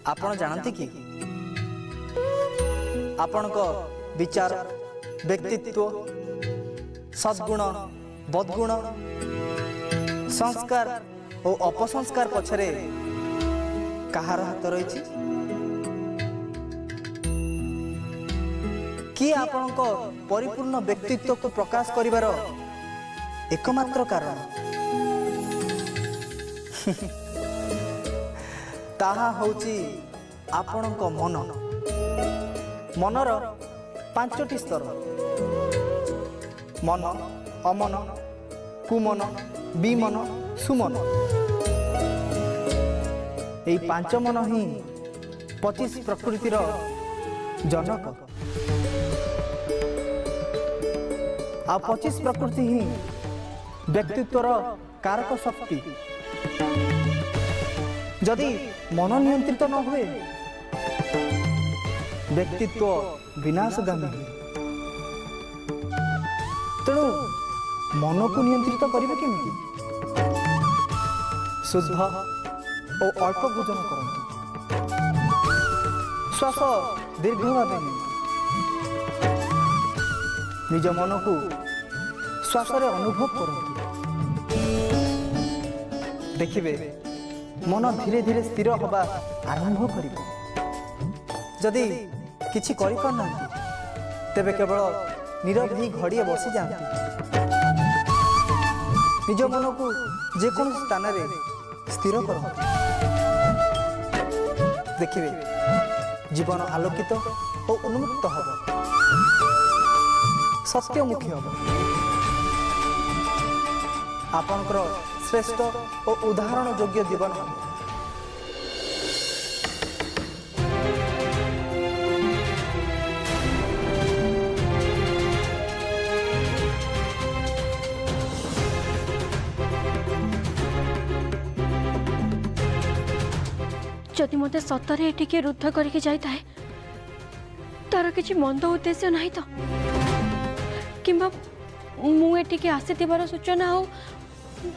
आपण जानते कि आपण को विचार व्यक्तित्व सद्गुण बदगुण संस्कार और अपसंस्कार पछरे कहार हाथ रही कि आपण को परिपूर्ण व्यक्तित्व को प्रकाश करिवार एकमात्र कारण ताहा होची आपण को मन मनर 5टी स्तर मन अमन कुमन विमन सुमन यही 5 मन ही 25 प्रकृतिर जनक आ 25 प्रकृति ही व्यक्तित्वर कारक शक्ति जदि मन नियंत्रित न हुए व्यक्तित्व विनाशगामी तेणु मन को नियंत्रित करेंगे केमिति शुद्ध और अल्प भोजन करते श्वास दीर्घ भाव निज मन को श्वास अनुभव करते देखिए मन धीरे धीरे स्थिर हवा आरंभ करिबो जदि किछि करि पाना तेबे केवल नीरव ही घड़िए बसी जाती निज मन को जेकोन स्थान रे स्थिर करते देखिए जीवन आलोकित और उन्मुक्त हब सत्यमुखी हब आपनकर श्रेष्ठ और उदाहरण योग्य जीवन हम जदि मत सतरे एटिके रुद्ध करके जाए तार किसी मंद उद्देश्य नहीं तो किंबा मुझे आसीबार सूचना हो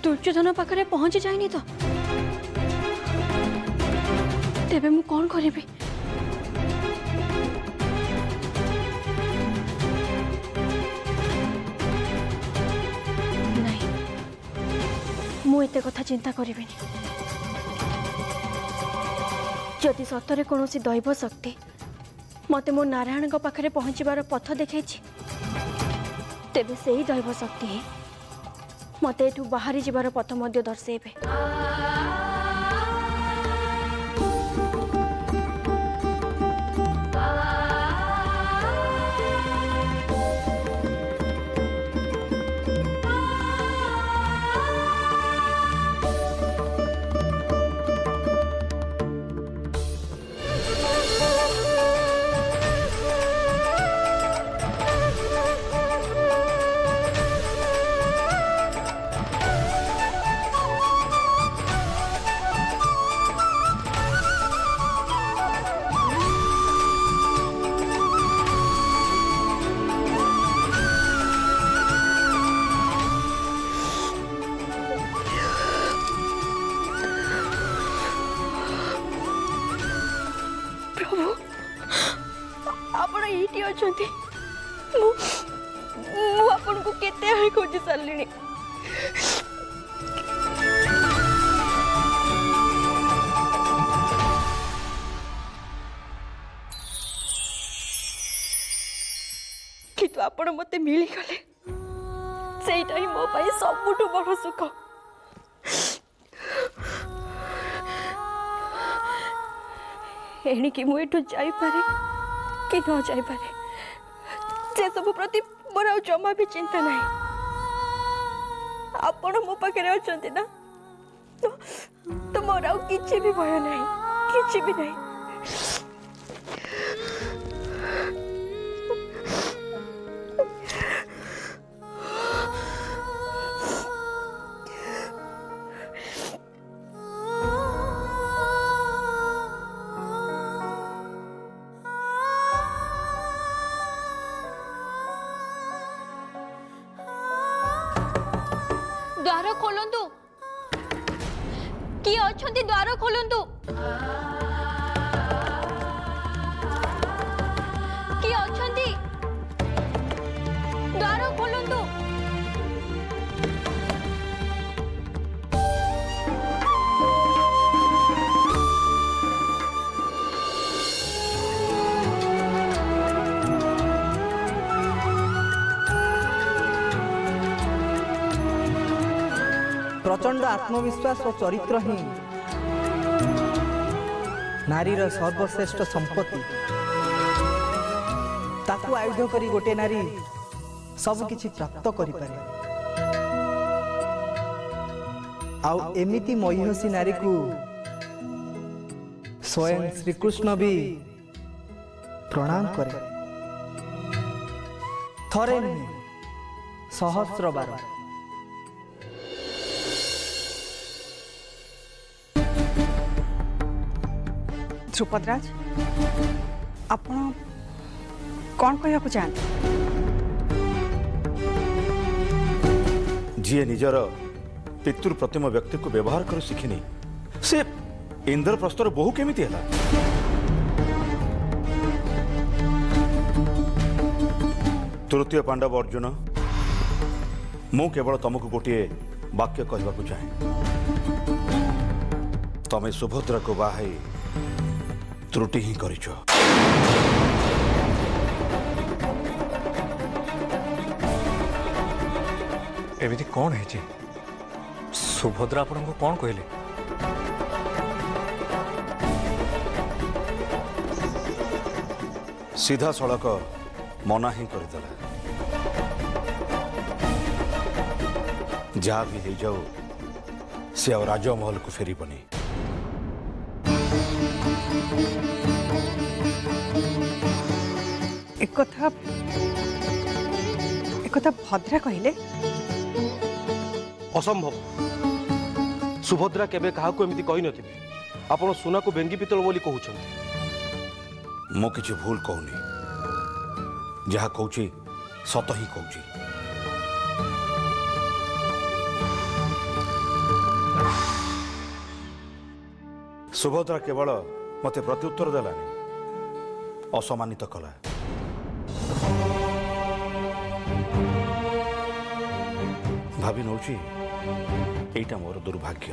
दुर्योधन पाखरे पहुंची जाइनी तो तेबे मु कौन करी नहीं मु एते कथा चिंता करिबिनी जदि सतरे कौन दैव शक्ति मते मो नारायण पाखरे पहुंचबार पथ देखै तेबे से ही दैव शक्ति ही मते एठू बाहरी जीवार पथ मध्य दर्शेबे आपन को केते हाई खोजी सारलिनी किंतु आपण मते मिली गले सेटा ही मो पाई सबुठु बड़ सुख एणिकी मु एठू जाई पारे कि न जाई पारे से सब प्रति मोर जमा भी चिंता नहीं आपण मो पाखे अच्छा ना तो मोर किसी भी भय नहीं किसी भी नहीं द्वार खोलंतु किए अछंती द्वार खोलंतु प्रचंड आत्मविश्वास और चरित्र ही नारीर सर्वश्रेष्ठ संपत्ति। ताकू आयुध करी गोटे नारी सब किछि प्राप्त करि पारे। आउ एमिति महीयसी नारी को स्वयं श्रीकृष्ण भी प्रणाम करे। थरे नुहे सहस्र बार। ध्रुपदराज आपण कौन कहना चाहते? जी निजर पितृ प्रतिम व्यक्ति को व्यवहार कर शिखिनी से इंद्रप्रस्थर बहु केमिति हला? तृतीय पांडव अर्जुन मु केवल तुमको गोटे वाक्य कहवाकू चाहे। तमे सुभद्रा को बाहे त्रुटि ही करिछ। एमिति कौन है जी? सुभद्रा आपन को कौन कहले? सीधा सड़क मना ही करदेला। जहाँ भी हो जाओ से आ राजमहल को फेरबनी। एक कथा भद्रा कहले असंभव। सुभद्रा केबे काहाको एमिति कहि नथिबे। आपण सुना को बेंगी पितल बोली कहउछन। मो किछि भूल कहूनी। जहाँ कहूची सत ही कहूची। सुभद्रा केवल मते प्रत्युत्तर देलानी, असम्मानित कला। भावी नौची एटा मोर दुर्भाग्य।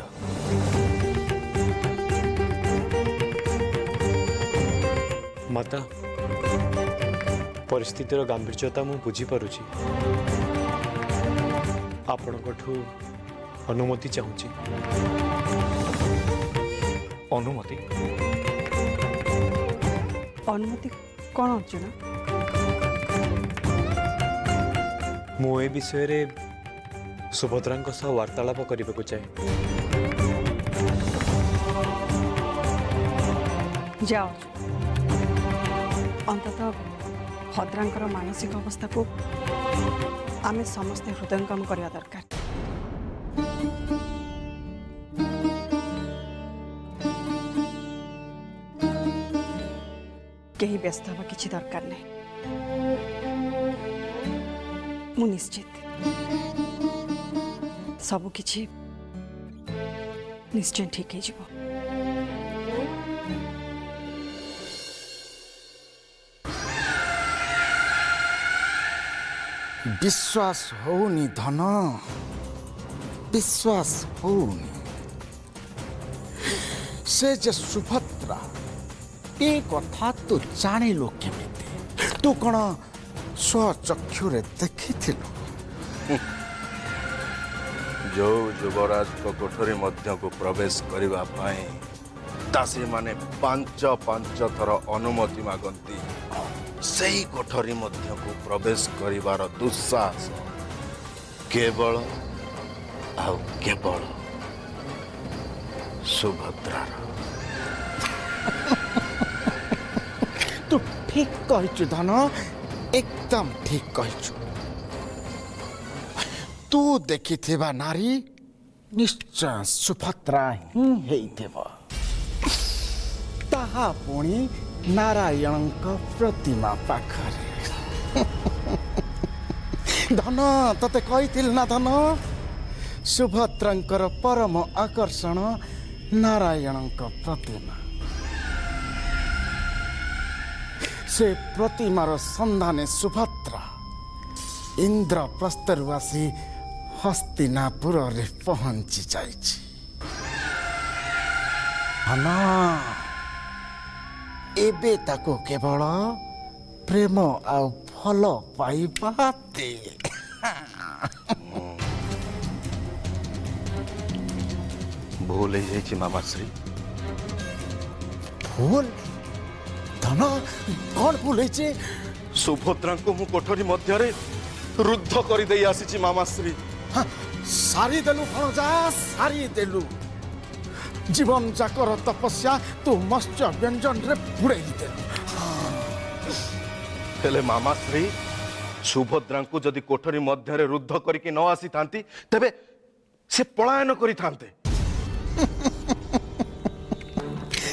माता परिस्थितिर गांभीर्यता मु बुझी पारुची। आपणकठू अनुमति चाहूची। अनुमति? अनुमति कौन अर्जुन? मु ए विषय रे सुभद्रा सह वार्तालाप करने को चाहे। जाओ अंततः भद्रांकर मानसिक अवस्था को आमे समस्ते हृदयंगम करवा दरकार। कहीं व्यस्त हवा किसी दरकार नहीं। मु निश्चित सब किछि निश्चय ठीक हो। विश्वास होनी धन, विश्वास होनी से जे सुभद्रा ए कथा तू जानिलु केमिति? तू कौन स्वचक्षुरे देखिथिलु? जो युवराज को कोठरी मध्य को प्रवेश करने पाए दासी माने 5 थर अनुमति मागंती। सही कोठरी मध्य को प्रवेश करिवार दुस्साहस केवल आउ केवल सुभद्रार। तू ठीक कहिछु धन, एकदम ठीक कहिछु। तू देखिथिबा नारी निश्चय सुभद्रा ही हेइथिबा। ताहा पुणी नारायणଙ୍କ प्रतिमा पाखरे। धन तते कहिथिल ना धन, सुभद्रांकर परम आकर्षण नारायणଙ୍କ प्रतिमा। से प्रतिमार सन्धाने सुभद्रा इंद्रप्रस्थरु आसी हस्तिनापुर रे पहुंची जाइछि। हना एबे ताको केवल प्रेम आउ फल पाइबाते। भूल हो जाइए मामाश्री। भूल धन कौन भूल है? सुभद्रा को मु कोठरी मध्य रुद्ध कर दे आसी मामाश्री। सारी देलु भणजा, सारी देलु। जीवन जाकर तपस्या तू मत्स्य व्यंजन रे बुड़ाई देलु। हेले मामाश्री, सुभद्रा को जदि कोठरी मध्य रुद्ध करके न आसी थांती तेबे से पलायन करी थांते।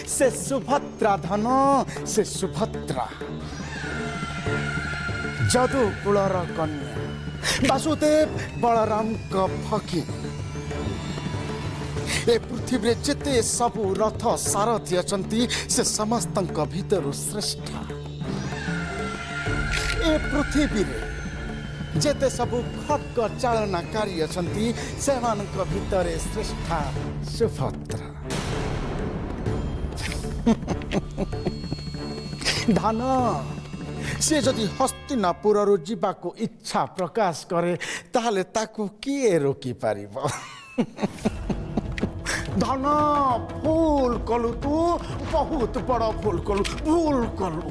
से सुभद्रा धन, से सुभद्रा जदु कुलर कन्या वासुदेव बलराम का फकी। ए पृथ्वी जेते सबु रथ सारथी अछंती से समस्त भीतर श्रेष्ठ। ए पृथ्वी रे जेते सबु खड्ग चालनाकारी अछंती सेमानक भीतर श्रेष्ठा सुभद्रा। धन से जदि हस्तिनापुर जावाक इच्छा प्रकाश करे ताहले ताकू किए रोकी पारिब? धन भूल कलु, तू बहुत बड़ भूल कलु, भूल कलु।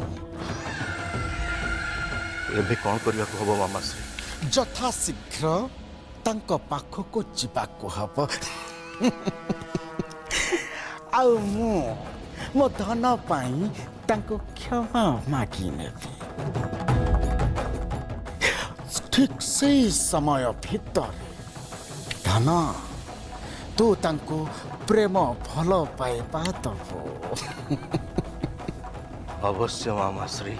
एबे कौन करिया को हबो मामाश्री? यथा शीघ्र तांको पाखको जिबाको हब। आउ मो धन पाई तांको क्षमा मागी नेबी। ठीक से समय भीतर धन तू तांको प्रेम भल पाइबा दबो। अवश्य मामाश्री,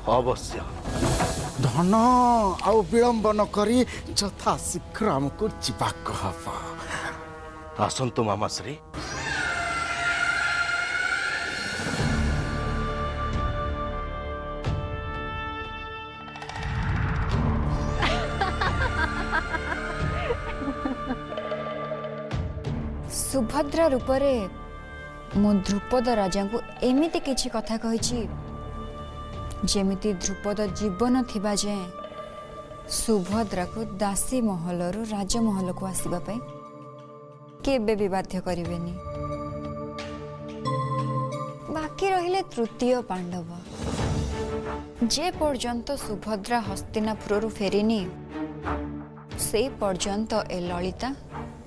अवश्य। धन आउ विलंब न करी यथा शीघ्र हमको जिबाको हब। आसंतु मामाश्री। सुभद्रा रूपरे मु ध्रुपद राजा को एमिति किछि कथा कहिछि जेमिति ध्रुपद जीवन थिबा जाए सुभद्रा को दासी महलरू राजमहल को आसीबा पई केबे भी बाध्य करिवेनी। बाकी रहिले तृतीय पांडव। जे पर्यंत सुभद्रा हस्तिनापुरु फेरिनी से पर्यंत ए ललिता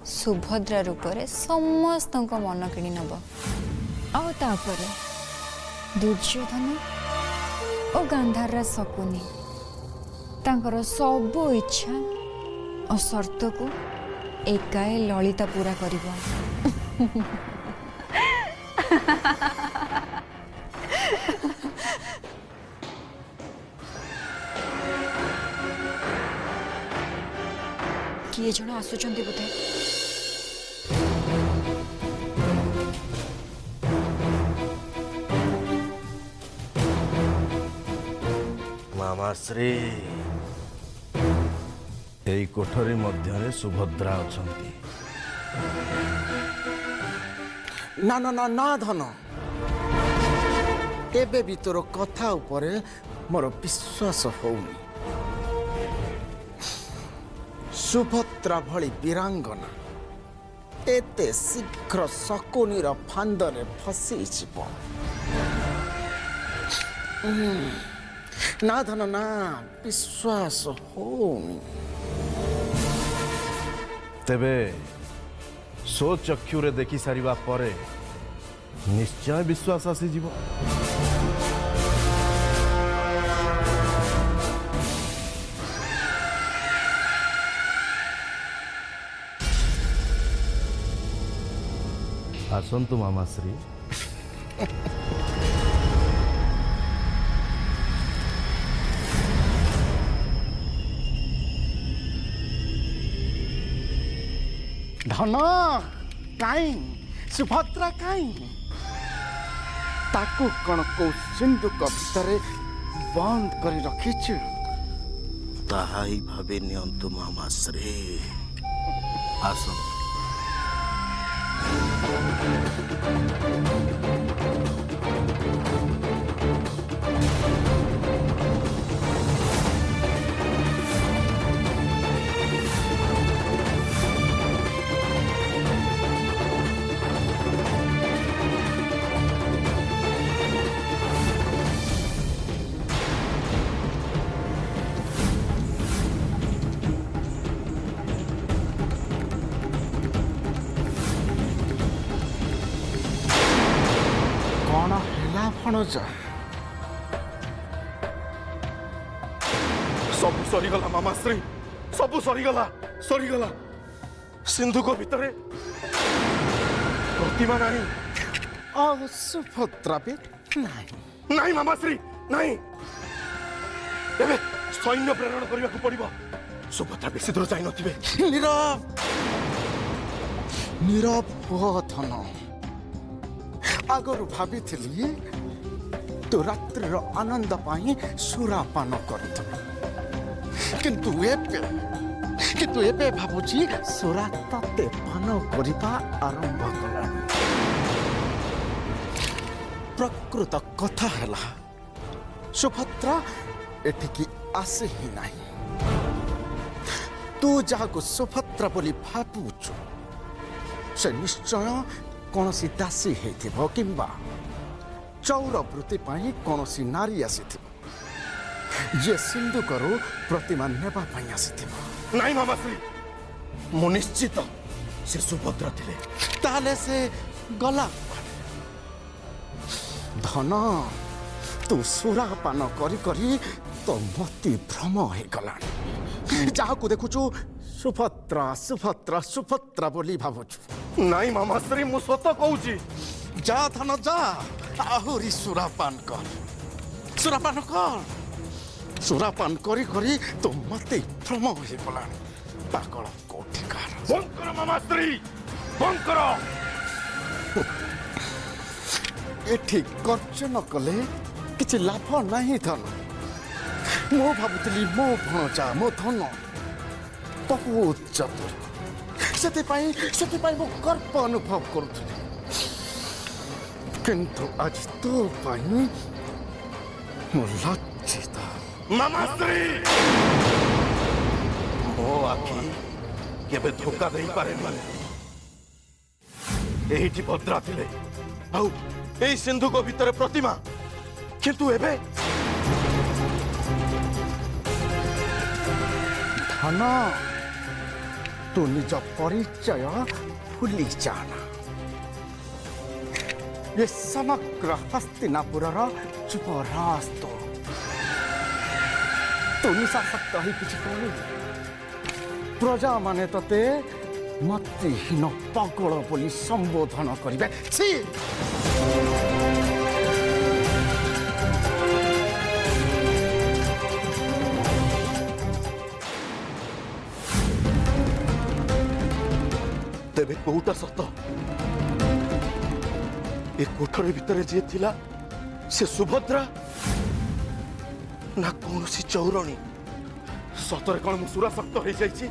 सुभद्रा रूपरे समस्त मन किणी नब। आउे दुर्योधन और गांधार शकुनी तांकर सबु इच्छा और शर्त को एकाए ललिता पूरा करिबो। किए जण आसुचंती बोधे। मामाश्री, एई कोठरी मध्य सुभद्रा अछंती। ना ना ना ना धन, एबे भी तोर कथा उपरे मोर विश्वास होउनी। सुभद्रा भली वीरांगना एते शीघ्र शकुनीर फांदरे फसी जीव। ना धन ना, विश्वास होउनी। तेबे सो चक्षुरे देखि सारिबा परे निश्चय विश्वास आसी जीव। आसंतु मामाश्री। धन काई सुभद्रा काई ताकू कण को सिंधुक भितरे बंद करी रखिछु। ताहाई भावे नियंतु मामाश्री। आसंतु। ଭଣଜା ସବୁ ସରିଗଲା ମାମାଶ୍ରୀ, ସବୁ ସରିଗଲା ସରିଗଲା। ସିନ୍ଧୁକ ଭିତରେ ପ୍ରତିମା ନାହିଁ। ଆଉ ସୁଭଦ୍ରା ବି ନାହିଁ। ନାହିଁ ମାମାଶ୍ରୀ ନାହିଁ। ଏବେ ସୈନ୍ୟ ପ୍ରେରଣ କରିବାକୁ ପଡିବ। ସୁଭଦ୍ରା ବେଶୀ ଦୂର ଯାଇନଥିବେ। ନୀରବ ନୀରବ ହୁଅ ଧନ। ଆଗରୁ ଭାବିଥିଲି ତୁ ରାତ୍ରିର ଆନନ୍ଦ ପାଇଁ ସୁରାପାନ କରୁଥିଲୁ, କିନ୍ତୁ ଏବେ ଭାବୁଛି ସୁରା ତତେ ପାନ କରିବା ଆରମ୍ଭ କଲାଣି। ପ୍ରକୃତ କଥା ହେଲା ସୁଭଦ୍ରା ଏଠିକି ଆସେ ହିଁ ନାହିଁ। ତୁ ଯାହାକୁ ସୁଭଦ୍ରା ବୋଲି ଭାବୁଛୁ ସେ ନିଶ୍ଚୟ କୌଣସି ଦାସୀ ହେଇଥିବ କିମ୍ବା ଚୌର ବୃତ୍ତି ପାଇଁ କୌଣସି ନାରୀ ଆସିଥିବ, ଯିଏ ସିନ୍ଧୁକରୁ ପ୍ରତିମା ନେବା ପାଇଁ ଆସିଥିବ। ନାହିଁ ମାମାଶ୍ରୀ, ମୁଁ ନିଶ୍ଚିତ ସେ ସୁଭଦ୍ରା ଥିଲେ। ତାହେଲେ ସେ ଗଲା ଧନ। ତୁ ସୁରାପାନ କରି କରି ତ ମତି ଭ୍ରମ ହେଇଗଲାଣି। ଯାହାକୁ ଦେଖୁଛୁ ସୁଭଦ୍ରା ସୁଭଦ୍ରା ସୁଭଦ୍ରା ବୋଲି ଭାବୁଛୁ। ନାହିଁ ମାମାଶ୍ରୀ, ମୁଁ ସତ କହୁଛି। ଯା ଧନ ଯା, ଆହୁରି ସୁରାପାନ କର, ସୁରାପାନ କର। ସୁରାପାନ କରି କରି ତ ମତି ଭ୍ରମ ହେଇଗଲାଣି। ପାଗଳ କୋଠିକାର। ବନ୍ଦ କର ମାମାଶ୍ରୀ, ବନ୍ଦ କର। ଏଠି ଗର୍ଜନ କଲେ କିଛି ଲାଭ ନାହିଁ ଧନ। ମୁଁ ଭାବୁଥିଲି ମୋ ଭଣଜା ମୋ ଧନ ବହୁତ ଚତୁର, ସେଥିପାଇଁ ମୁଁ ଗର୍ବ ଅନୁଭବ କରୁଥିଲି। କିନ୍ତୁ ଆଜି ତୋ ପାଇଁ ମୁଁ ଲଜ୍ଜିତ। ମାମାଶ୍ରୀ, ମୋ ଆଖି କେବେ ଧୋକା ଦେଇପାରେନି। ଏଇଠି ଭଦ୍ରା ଥିଲେ, ଆଉ ଏଇ ସିନ୍ଧୁକ ଭିତରେ ପ୍ରତିମା, କିନ୍ତୁ ଏବେ ଧନ ତୁ ନିଜ ପରିଚୟ ଭୁଲି ଯାନା। ଏ ସମଗ୍ର ହସ୍ତିନାପୁରର ଯୁବରାଜ ତୁ ନିଶାସକ୍ତ ହେଇ କିଛି କରିବୁ। ପ୍ରଜାମାନେ ତତେ ମତିହୀନ ପାଗଳ ବୋଲି ସମ୍ବୋଧନ କରିବେ। ଛି! ତେବେ କୋଉଟା ସତ? ଏ କୋଠରୀ ଭିତରେ ଯିଏ ଥିଲା ସେ ସୁଭଦ୍ରା ନା କୌଣସି ଚୌରଣୀ? ସତରେ କଣ ମୁଁ ସୁରାସକ୍ତ ହେଇଯାଇଛି?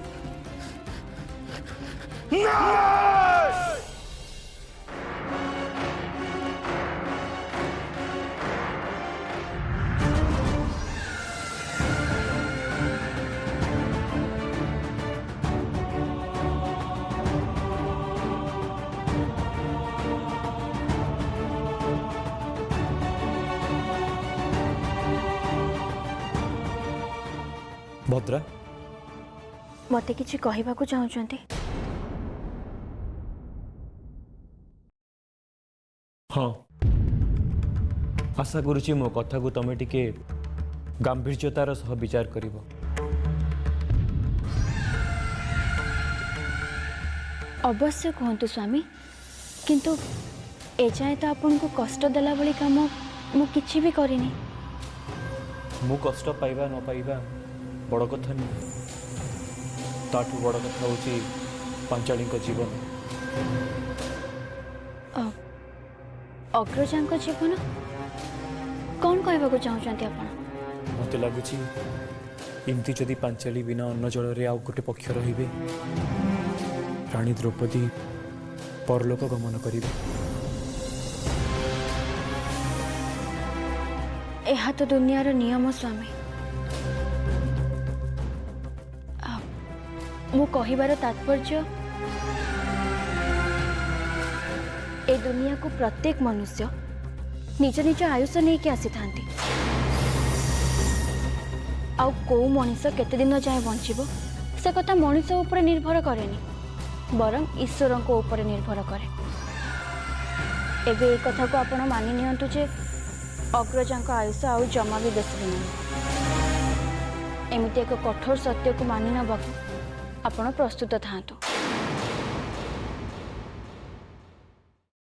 ନା! ଭଦ୍ରା, ମୋତେ କିଛି କହିବାକୁ ଚାହୁଁଛନ୍ତି? ହଁ, ଆଶା କରୁଛି ମୋ କଥାକୁ ତମେ ଟିକେ ଗାମ୍ଭୀର୍ଯ୍ୟତାର ସହ ବିଚାର କରିବ। ଅବଶ୍ୟ କୁହନ୍ତୁ ସ୍ୱାମୀ, କିନ୍ତୁ ଏଯାଏଁ ତ ଆପଣଙ୍କୁ କଷ୍ଟ ଦେଲା ଭଳି କାମ ମୁଁ କିଛି ବି କରିନି। ମୁଁ କଷ୍ଟ ପାଇବା ନ ପାଇବା ବଡ଼ କଥା ନୁହେଁ, ତାଠୁ ବଡ଼ କଥା ହେଉଛି ପାଞ୍ଚାଳୀଙ୍କ ଜୀବନ। ଅଗ୍ରଜାଙ୍କ ଜୀବନ? କ'ଣ କହିବାକୁ ଚାହୁଁଛନ୍ତି ଆପଣ? ମୋତେ ଲାଗୁଛି ଏମିତି ଯଦି ପାଞ୍ଚାଳୀ ବିନା ଅନ୍ନ ଜଳରେ ଆଉ ଗୋଟେ ପକ୍ଷ ରହିବେ, ରାଣୀ ଦ୍ରୌପଦୀ ପରଲୋକ ଗମନ କରିବେ। ଏହା ତ ଦୁନିଆର ନିୟମ ସ୍ୱାମୀ। ମୁଁ କହିବାର ତାତ୍ପର୍ଯ୍ୟ, ଏ ଦୁନିଆକୁ ପ୍ରତ୍ୟେକ ମନୁଷ୍ୟ ନିଜ ନିଜ ଆୟୁଷ ନେଇକି ଆସିଥାନ୍ତି। ଆଉ କୋଉ ମଣିଷ କେତେ ଦିନ ଯାଏଁ ବଞ୍ଚିବ ସେ କଥା ମଣିଷ ଉପରେ ନିର୍ଭର କରେନି, ବରଂ ଈଶ୍ୱରଙ୍କ ଉପରେ ନିର୍ଭର କରେ। ଏବେ এই କଥାକୁ ଆପଣ ମାନି ନିଅନ୍ତୁ ଯେ अग्रजांक आयुष आउ जमा भी बेस दिन एमती एक कठोर सत्य को मानि नबाकू आपण प्रस्तुत थांतु।